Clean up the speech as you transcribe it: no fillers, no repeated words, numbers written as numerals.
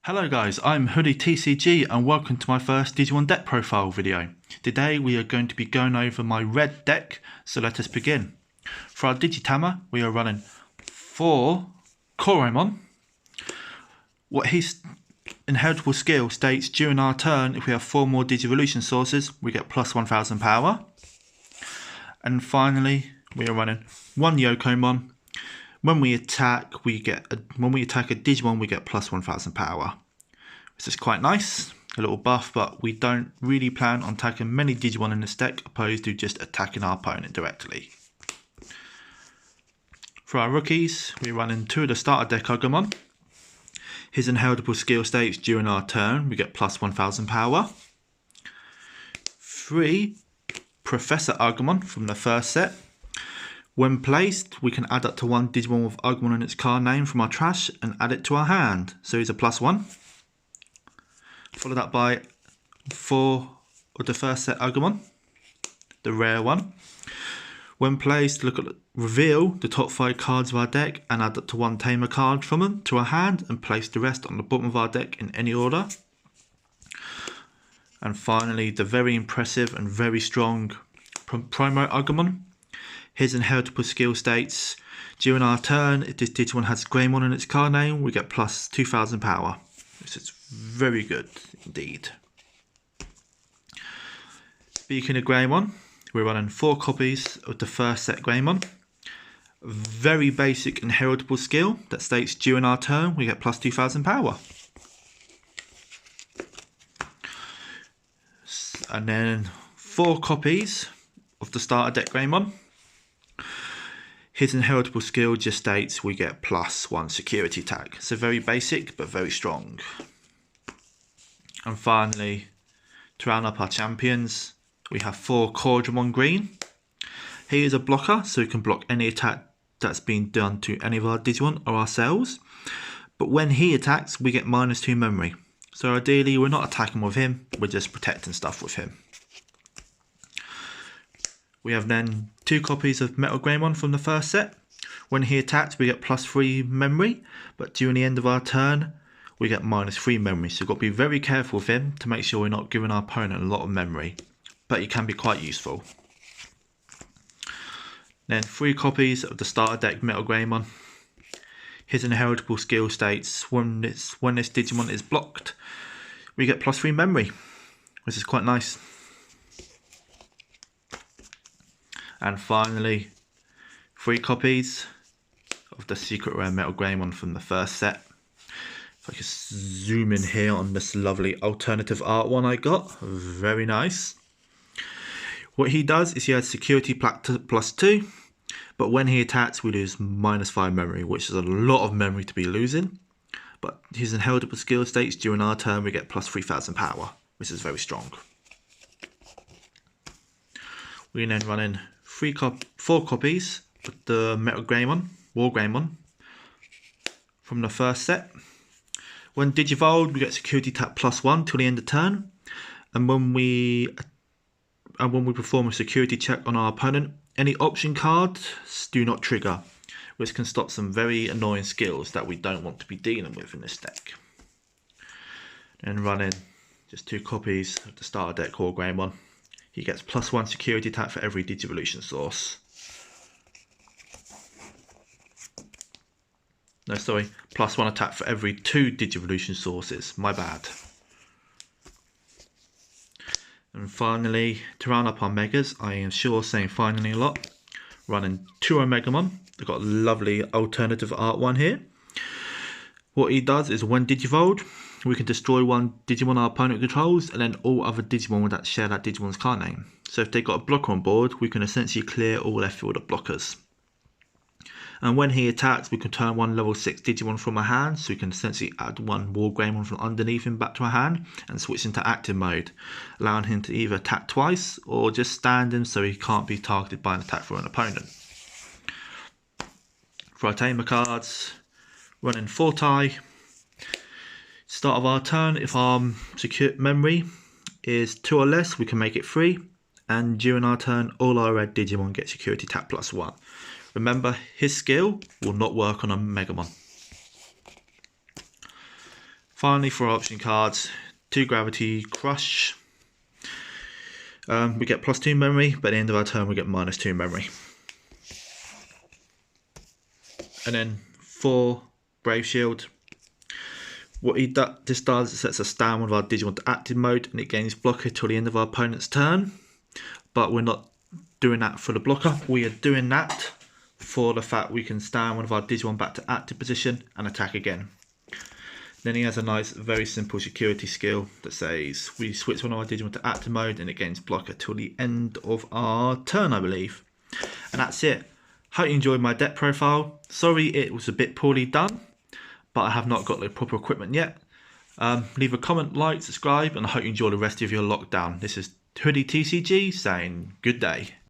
Hello guys, I'm HudieTCG and welcome to my first Digimon deck profile video. Today we are going to be going over my red deck, so let us begin. For our Digitama, we are running 4 Koromon. What his inheritable skill states, during our turn, if we have 4 more Digivolution sources, we get plus 1000 power. And finally, we are running 1 Yokomon. When we attack a Digimon, we get plus 1000 power. This is quite nice, a little buff, but we don't really plan on attacking many Digimon in this deck, opposed to just attacking our opponent directly. For our rookies, we run in 2 of the starter deck Agumon. His inheritable skill states, during our turn, we get plus 1000 power. 3 Professor Agumon from the first set. When placed, we can add up to 1 Digimon with Agumon in its card name from our trash and add it to our hand. So he's a +1. Followed up by 4 of the first set Agumon, the rare one. When placed, reveal the top 5 cards of our deck and add up to 1 Tamer card from them to our hand and place the rest on the bottom of our deck in any order. And finally, the very impressive and very strong Primo Agumon. His inheritable skill states, during our turn, if this Digimon has Greymon in its card name, we get plus 2000 power. This is very good indeed. Speaking of Greymon, we're running 4 copies of the first set Greymon. Very basic inheritable skill that states, during our turn, we get plus 2000 power. And then 4 copies of the starter deck Greymon. His inheritable skill just states we get +1 security tag. So very basic, but very strong. And finally, to round up our champions, we have 4 Koromon Green. He is a blocker, so he can block any attack that's been done to any of our Digimon or ourselves. But when he attacks, we get -2 memory. So ideally, we're not attacking with him, we're just protecting stuff with him. We have then 2 copies of Metal Greymon from the first set. When he attacks, we get +3 memory, but during the end of our turn, we get -3 memory. So we've got to be very careful with him to make sure we're not giving our opponent a lot of memory, but he can be quite useful. Then 3 copies of the starter deck Metal Greymon. His inheritable skill states, when this Digimon is blocked, we get +3 memory, which is quite nice. And finally, 3 copies of the secret rare Metal Greymon from the first set. If I can zoom in here on this lovely alternative art one I got, very nice. What he does is he has security +2, but when he attacks we lose -5 memory, which is a lot of memory to be losing. But his inheritable skill states, during our turn we get +3000 power, which is very strong. We then run in 4 copies of the Metal Greymon, War Greymon, from the first set. When Digivolved, we get security tap +1 till the end of turn, and when we perform a security check on our opponent, any option cards do not trigger, which can stop some very annoying skills that we don't want to be dealing with in this deck. Then run in just 2 copies of the starter deck War Greymon. He gets +1 security attack for every Digivolution source. No, sorry, +1 attack for every 2 Digivolution sources. My bad. And finally, to round up our Megas, I am sure saying finally a lot, running 2 Omegamon. They've got a lovely alternative art one here. What he does is, when Digivolved, we can destroy 1 Digimon our opponent controls, and then all other Digimon that share that Digimon's card name. So if they've got a blocker on board, we can essentially clear all their field of blockers. And when he attacks, we can turn 1 level 6 Digimon from our hand, so we can essentially add 1 War Greymon from underneath him back to our hand and switch into active mode, allowing him to either attack twice or just stand him so he can't be targeted by an attack from an opponent. For our Tamer cards, running 4 tie. Start of our turn, if our secure memory is 2 or less, we can make it 3, and during our turn, all our red Digimon get security tap +1. Remember, his skill will not work on a Megamon. Finally, for our option cards, 2 Gravity Crush. We get +2 memory, but at the end of our turn we get -2 memory. And then 4 Brave Shield. What this does is sets us down with our Digimon to active mode, and it gains blocker till the end of our opponent's turn. But we're not doing that for the blocker, we are doing that for the fact we can stand one of our Digimon back to active position and attack again. Then he has a nice, very simple security skill that says we switch one of our Digimon to active mode and it gains blocker till the end of our turn, I believe. And that's it. Hope you enjoyed my deck profile. Sorry it was a bit poorly done, but I have not got the proper equipment yet. Leave a comment, like, subscribe, and I hope you enjoy the rest of your lockdown. This is HudieTCG saying good day.